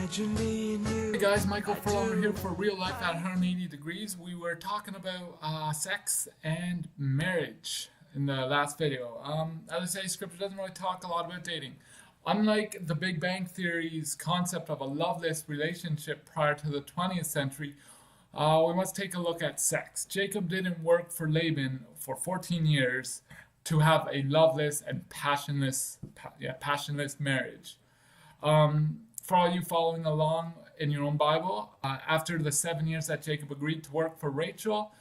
Imagine me and you. Hey guys, Michael Furlong here for Real Life at 180 Degrees. We were talking about sex and marriage in the last video. As I say, scripture doesn't really talk a lot about dating. Unlike the Big Bang Theory's concept of a loveless relationship prior to the 20th century, we must take a look at sex. Jacob didn't work for Laban for 14 years to have a loveless and passionless marriage. For all you following along in your own Bible, after the 7 years that Jacob agreed to work for Rachel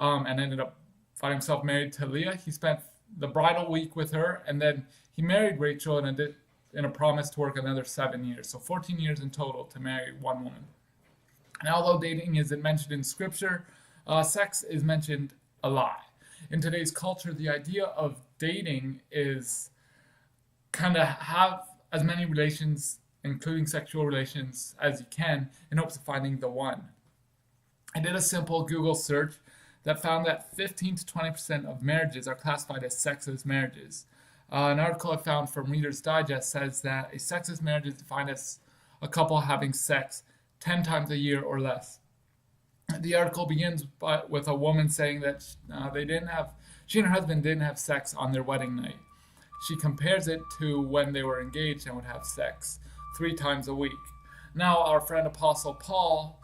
and ended up finding himself married to Leah, he spent the bridal week with her, and then he married Rachel in a promise to work another 7 years. So 14 years in total to marry one woman. And although dating isn't mentioned in Scripture, sex is mentioned a lot. In today's culture, the idea of dating is kind of have as many relations, including sexual relations, as you can in hopes of finding the one. I did a simple Google search that found that 15 to 20% of marriages are classified as sexless marriages. An article I found from Reader's Digest says that a sexless marriage is defined as a couple having sex 10 times a year or less. The article begins with a woman saying that she and her husband didn't have sex on their wedding night. She compares it to when they were engaged and would have sex 3 times a week. Now, our friend Apostle Paul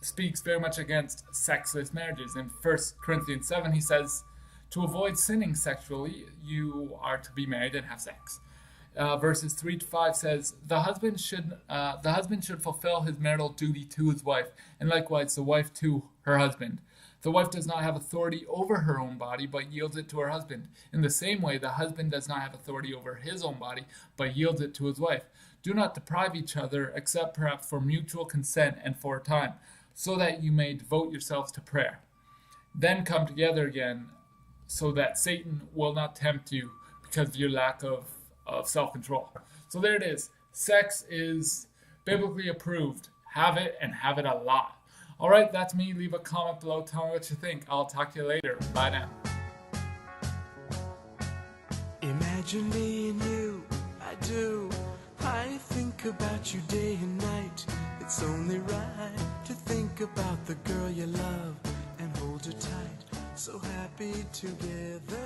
speaks very much against sexless marriages. In 1 Corinthians 7, he says, to avoid sinning sexually, you are to be married and have sex. Verses 3 to 5 says, the husband should fulfill his marital duty to his wife, and likewise the wife to her husband. The wife does not have authority over her own body, but yields it to her husband. In the same way, the husband does not have authority over his own body, but yields it to his wife. Do not deprive each other, except perhaps for mutual consent and for a time, so that you may devote yourselves to prayer. Then come together again, so that Satan will not tempt you because of your lack of self-control. So there it is. Sex is biblically approved. Have it, and have it a lot. All right, that's me. Leave a comment below. Tell me what you think. I'll talk to you later. Bye now. Imagine me and you, I do. I think about you day and night. It's only right to think about the girl you love and hold her tight. So happy together.